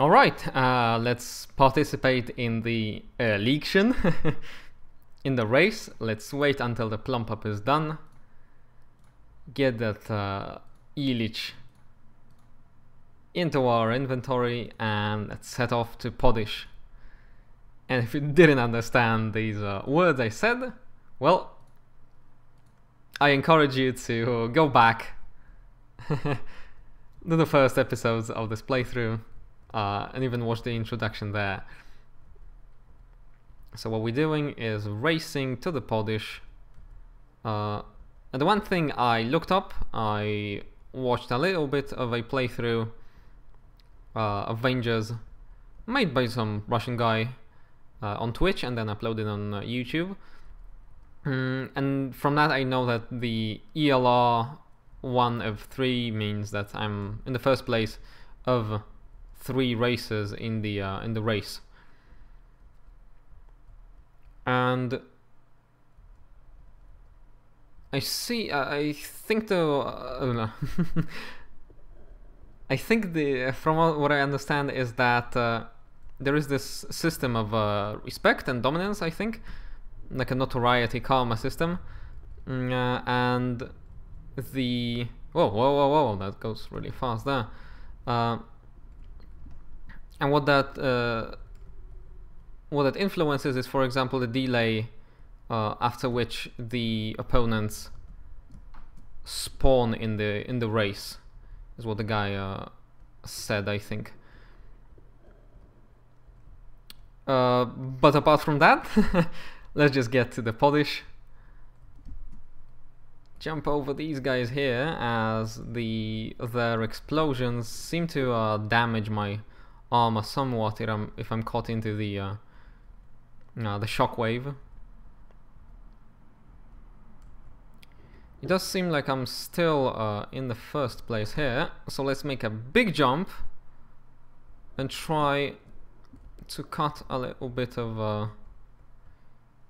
Alright, let's participate in the Eleection. In the race. Let's wait until the plump up is done. Get that Eleection into our inventory and let's set off to Podish. And if you didn't understand these words I said, well, I encourage you to go back to the first episodes of this playthrough and even watch the introduction there. So what we're doing is racing to the Podish. And the one thing I looked up, I watched a little bit of a playthrough of Vangers made by some Russian guy on Twitch and then uploaded on YouTube. And from that I know that the ELR 1 of 3 means that I'm in the first place of 3 races in the race. And I see. I think the I think from what I understand is that there is this system of respect and dominance. I think, like a notoriety karma system, and the whoa, that goes really fast there. And what that influences is, for example, the delay after which the opponents spawn in the race, is what the guy said, I think. But apart from that, let's just get to the Podish. Jump over these guys here, as their explosions seem to damage my armor somewhat if I'm caught into the shockwave. It does seem like I'm still in the first place here, so let's make a big jump and try to cut a little bit of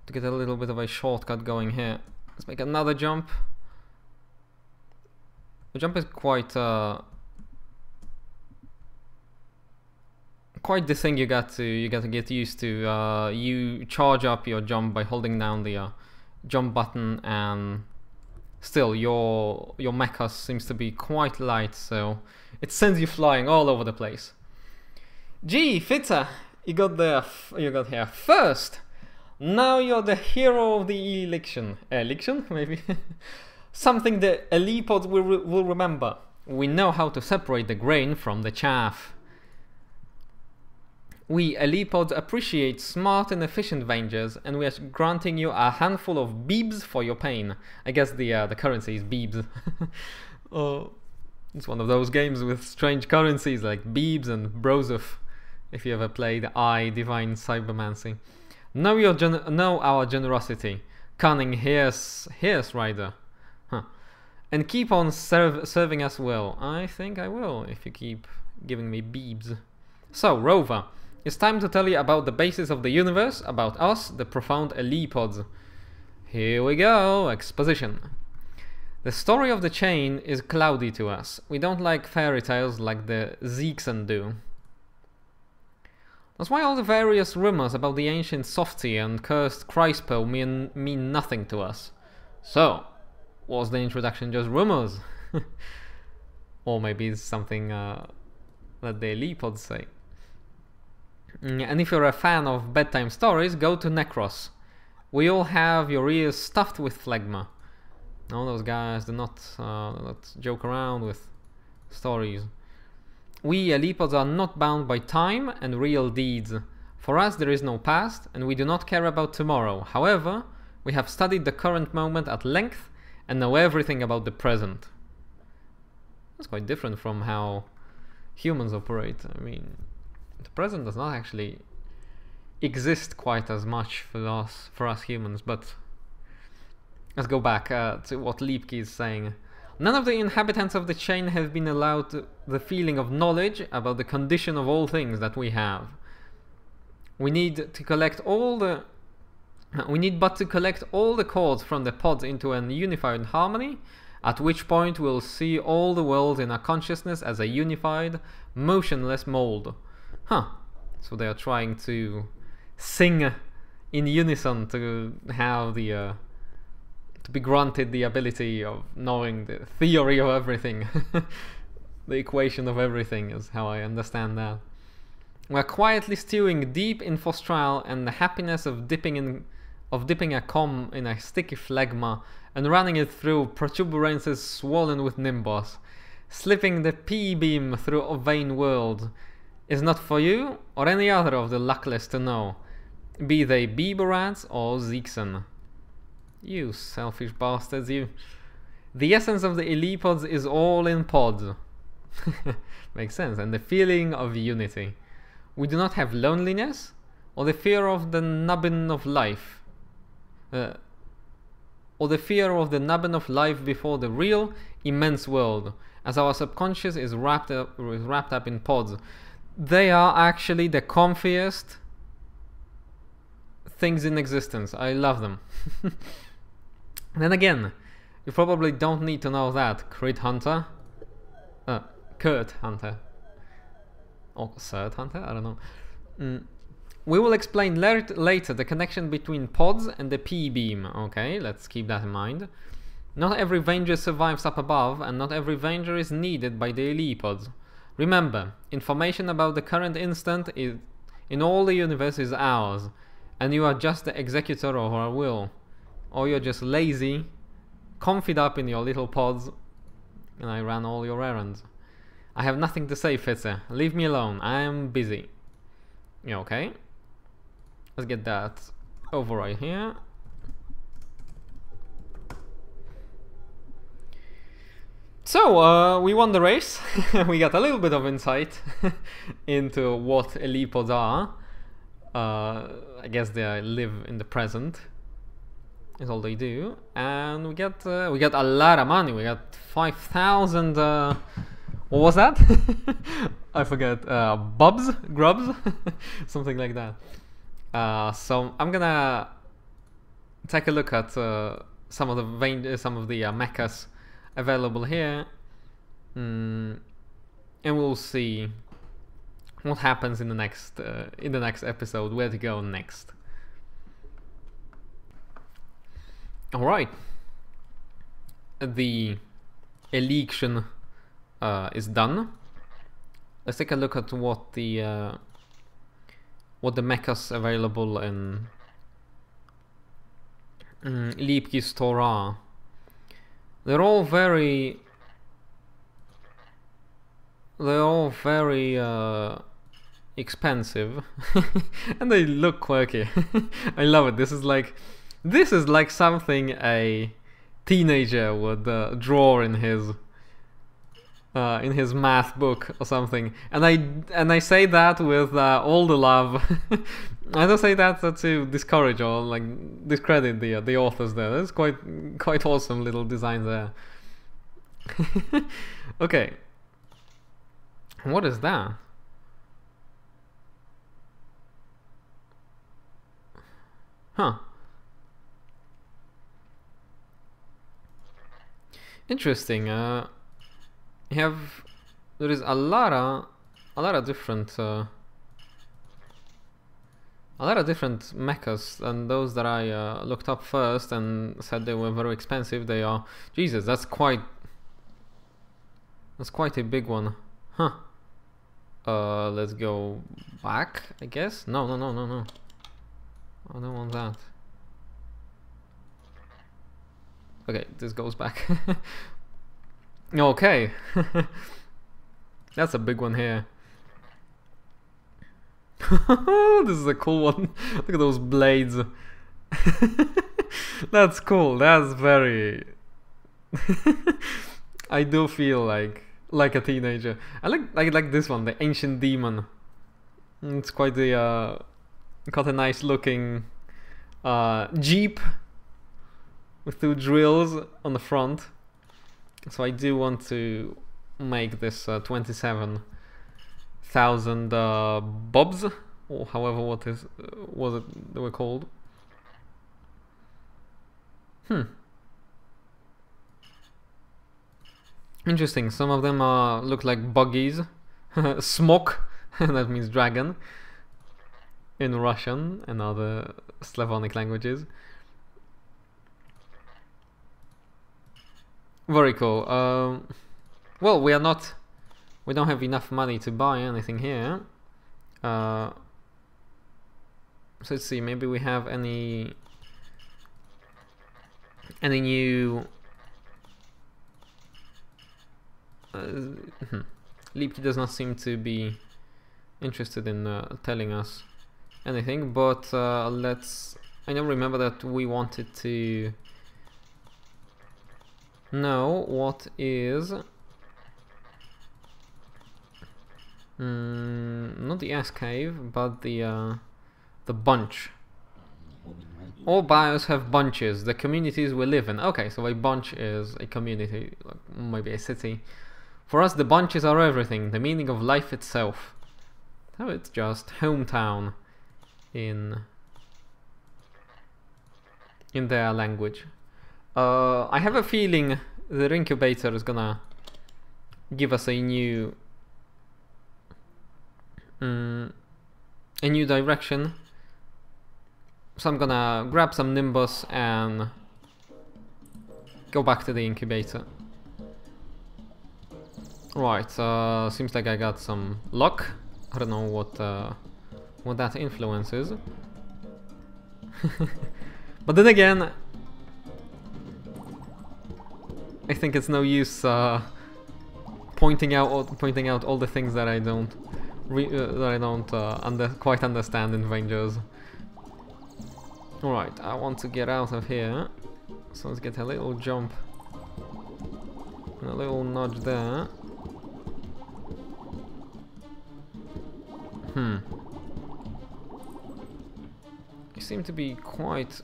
to get a little bit of a shortcut going here. Let's make another jump. The jump is quite the thing you got to get used to. You charge up your jump by holding down the jump button, and still your mecha seems to be quite light, so it sends you flying all over the place. Gee, Fitter, you got here first. Now you're the hero of the Eleection. Eleection, maybe. Something the Eleepods will remember. We know how to separate the grain from the chaff. We Eleepods appreciate smart and efficient Vangers, and we are granting you a handful of beebs for your pain. I guess the currency is beebs. It's one of those games with strange currencies like beebs and brozuf, if you ever played Divine Cybermancy. Know our generosity, cunning hearse rider. Huh. And keep on serving us well. I think I will, if you keep giving me beebs. So, Rover, it's time to tell you about the basis of the universe, about us, the profound Eleepods. Here we go, exposition. The story of the chain is cloudy to us. We don't like fairy tales like the Zeeksen do. That's why all the various rumors about the ancient Softy and cursed Crispo mean nothing to us. So, was the introduction just rumors? Or maybe it's something that the Eleepods say. And if you're a fan of bedtime stories, go to Necros. We all have your ears stuffed with phlegma. No, those guys do not joke around with stories. We Eleepods are not bound by time and real deeds. For us there is no past, and we do not care about tomorrow. However, we have studied the current moment at length and know everything about the present. That's quite different from how humans operate. I mean, the present does not actually exist quite as much for us humans, but let's go back to what Leapke is saying. None of the inhabitants of the chain have been allowed the feeling of knowledge about the condition of all things that we have. We need but to collect all the chords from the pods into an unified harmony, at which point we'll see all the world in our consciousness as a unified, motionless mold. Huh. So they are trying to sing in unison to have the to be granted the ability of knowing the theory of everything. The equation of everything is how I understand that. We're quietly stewing deep in Fostral and the happiness of dipping a comb in a sticky phlegma and running it through protuberances swollen with nimbus. Slipping the P-beam through a vain world is not for you or any other of the luckless to know, be they Bieberats or Zeekson. You selfish bastards, you. The essence of the Eleepods is all in pods. Makes sense. And the feeling of unity. We do not have loneliness or the fear of the nubbin of life. Or the fear of the nubbin of life before the real, immense world, as our subconscious is wrapped up in pods. They are actually the comfiest things in existence. I love them. Then again, you probably don't need to know that, Kurt Hunter. Or Cert Hunter? I don't know. We will explain later the connection between pods and the P-beam. Okay, let's keep that in mind. Not every Vanger survives up above, and not every Vanger is needed by the Eleepods. Remember, information about the current instant in all the universe is ours, and you are just the executor of our will. Or you're just lazy, confied up in your little pods, and I ran all your errands. I have nothing to say, Fitzer. Leave me alone. I am busy. Yeah, okay. Let's get that over right here. So, we won the race. We got a little bit of insight into what Eleepods are. I guess they live in the present. Is all they do. And we got a lot of money. We got 5,000. What was that? I forget. Grubs, something like that. So I'm gonna take a look at some of the mechas available here, and we'll see what happens in the next episode. Where to go next? All right. The Eleection is done. Let's take a look at what the mechas available in Leapkey store are. They're all very expensive, and they look quirky. I love it. This is like something a teenager would draw in his math book or something, and I say that with all the love. I don't say that to discourage or like discredit the authors there. There's quite awesome little design there. Okay, what is that? Huh. Interesting. There is a lot of different mechas, and those that I looked up first and said they were very expensive. They are, Jesus, that's quite a big one, huh? Let's go back, I guess. No. I don't want that. Okay, this goes back. Okay. That's a big one here. This is a cool one. Look at those blades. That's cool. That's very I do feel like a teenager. I like this one, the Ancient Demon. It's quite a nice looking Jeep with two drills on the front. So I do want to make this 27,000 bobs, or however was it they were called. Interesting. Some of them look like buggies. Smoke That means dragon in Russian and other Slavonic languages. Very cool. Well, we don't have enough money to buy anything here. So let's see, maybe we have any new Lipki does not seem to be interested in telling us anything, but I don't remember that we wanted to know what is not the S cave, but the bunch. All bios have bunches, the communities we live in. Okay, so a bunch is a community, like maybe a city. For us, the bunches are everything, the meaning of life itself. So it's just hometown in their language. I have a feeling the incubator is gonna give us a new direction. So I'm gonna grab some Nimbus and go back to the incubator. Right, seems like I got some luck. I don't know what that influence is. But then again, I think it's no use pointing out all the things that I don't quite understand in Vangers. Alright, I want to get out of here, so let's get a little jump and a little nudge there. I seem to be quite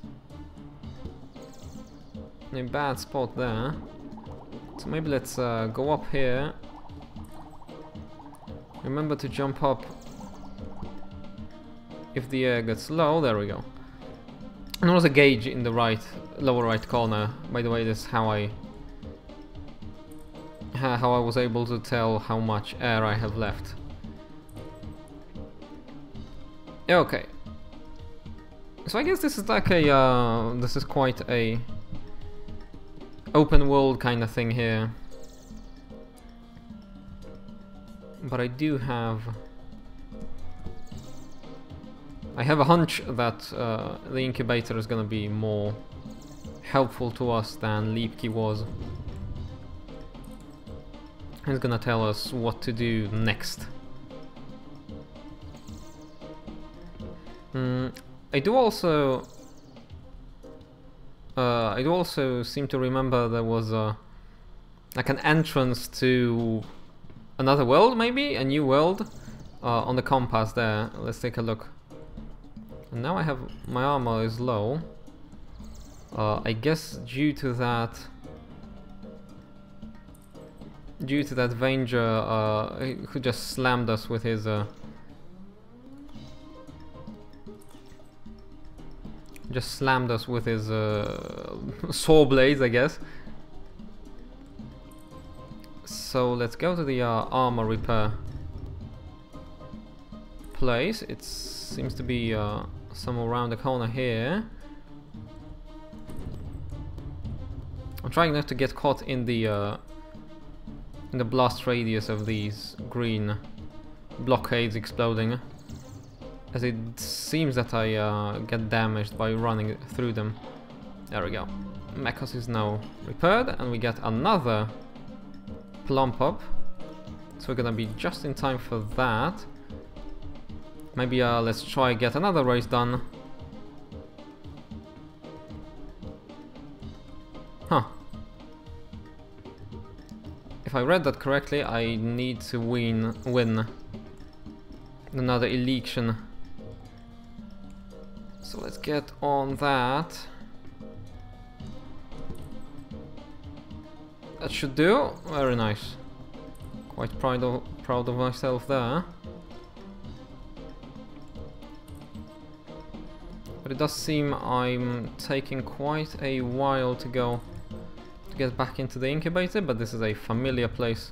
in a bad spot there, so maybe let's go up here. Remember to jump up if the air gets low. There we go. And there was a gauge in the lower right corner. By the way, this is how I was able to tell how much air I have left. Okay. So I guess this is like a this is quite a open world kind of thing here. But I have a hunch that the incubator is gonna be more helpful to us than Lipki was. He's gonna tell us what to do next. I do also seem to remember there was like an entrance to another world, maybe a new world, on the compass there. Let's take a look. And now I have my armor is low. I guess due to that Vanger who just slammed us with his saw blades, I guess. So let's go to the armor repair place. It seems to be somewhere around the corner here. I'm trying not to get caught in the blast radius of these green blockades exploding, as it seems that I get damaged by running through them. There we go. Mechos is now repaired, and we get another plump up. So we're gonna be just in time for that. Maybe let's try get another race done. Huh. If I read that correctly, I need to win another Eleection. So let's get on that. That should do. Very nice. Quite proud of myself there. But it does seem I'm taking quite a while to get back into the incubator, but this is a familiar place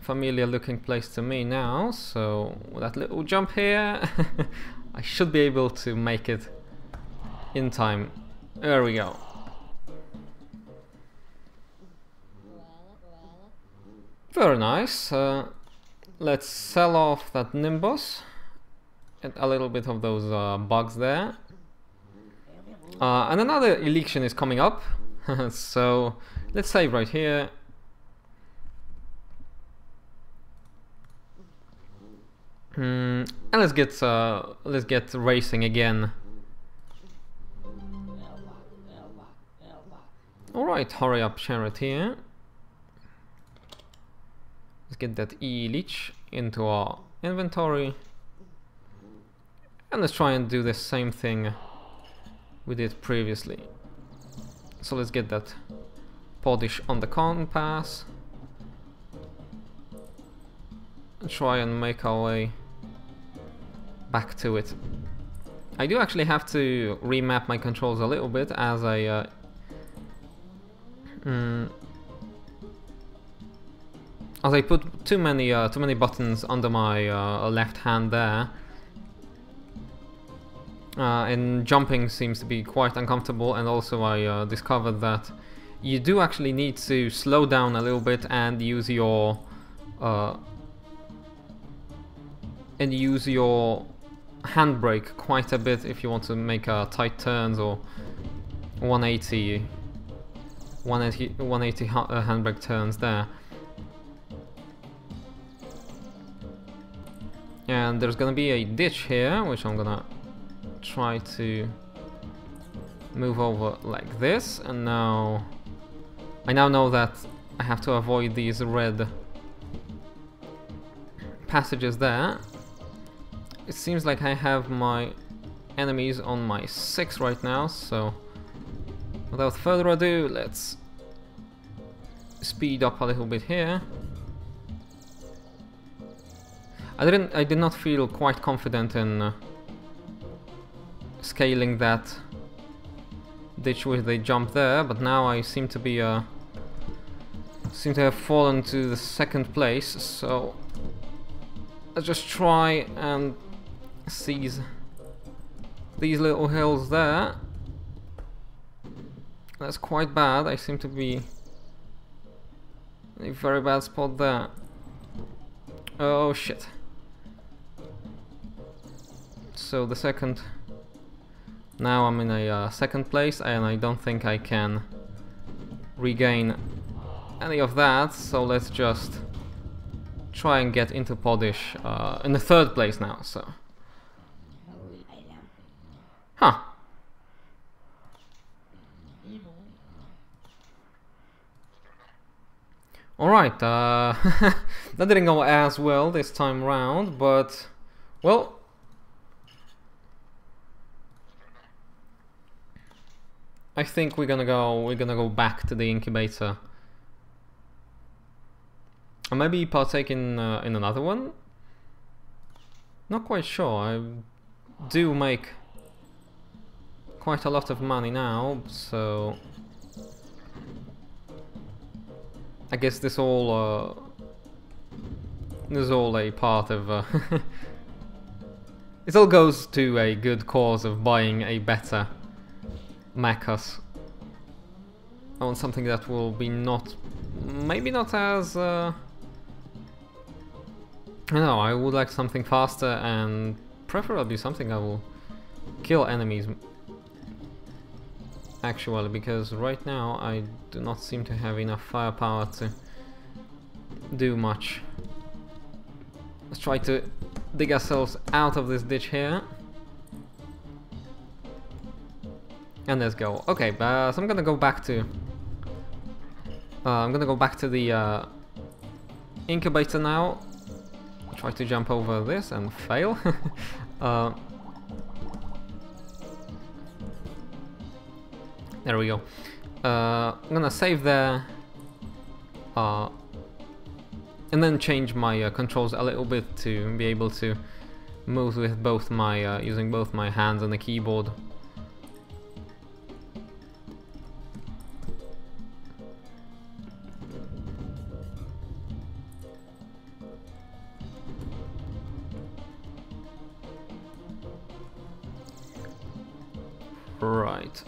familiar looking place to me now, so with that little jump here, I should be able to make it in time. There we go. Very nice. Let's sell off that Nimbus. Get a little bit of those bugs there. And another Eleection is coming up. So let's save right here. And let's get racing again. Alright, hurry up, Chariot here. Let's get that E-Leech into our inventory. And let's try and do the same thing we did previously. So let's get that polish on the compass. And try and make our way back to it. I do actually have to remap my controls a little bit as I put too many buttons under my left hand there, and jumping seems to be quite uncomfortable. And also I discovered that you do actually need to slow down a little bit and use your handbrake quite a bit if you want to make tight turns or 180 handbrake turns there. And there's gonna be a ditch here, which I'm gonna try to move over like this. And now I now know that I have to avoid these red passages there. It seems like I have my enemies on my 6 right now, so without further ado, let's speed up a little bit here. I did not feel quite confident in scaling that ditch with a jump there, but now I seem to be seem to have fallen to the 2nd place. So let's just try and seize these little hills there. That's quite bad. I seem to be in a very bad spot there. Oh shit. So the 2nd, now I'm in a 2nd place, and I don't think I can regain any of that, so let's just try and get into Polish in the 3rd place now. So alright, that didn't go as well this time round, but well, I think we're gonna go back to the incubator. Or maybe partake in another one? Not quite sure. I do make quite a lot of money now, so I guess this all a part of it all goes to a good cause of buying a better Macos. I want something that will be maybe not as I know, I would like something faster and preferably something that will kill enemies actually, because right now I do not seem to have enough firepower to do much. Let's try to dig ourselves out of this ditch here. And let's go. Okay, so I'm gonna go back to the incubator now. Try to jump over this and fail. There we go. I'm gonna save there, and then change my controls a little bit to be able to move with both my using both my hands and the keyboard. Right.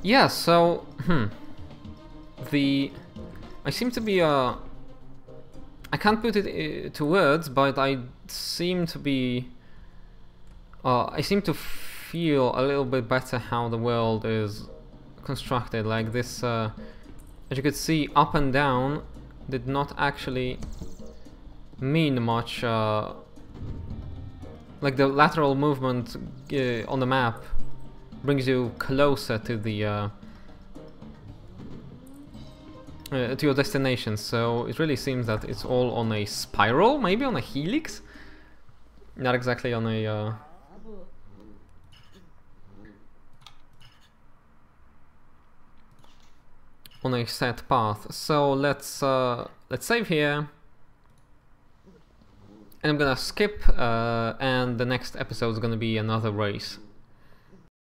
Yeah, so I seem to be I can't put it to words, but I seem to be I seem to feel a little bit better how the world is constructed. Like this, as you could see, up and down did not actually mean much. Like the lateral movement on the map brings you closer to the to your destination, so it really seems that it's all on a spiral, maybe on a helix, not exactly on a set path. So let's save here, and I'm gonna skip, and the next episode is gonna be another race.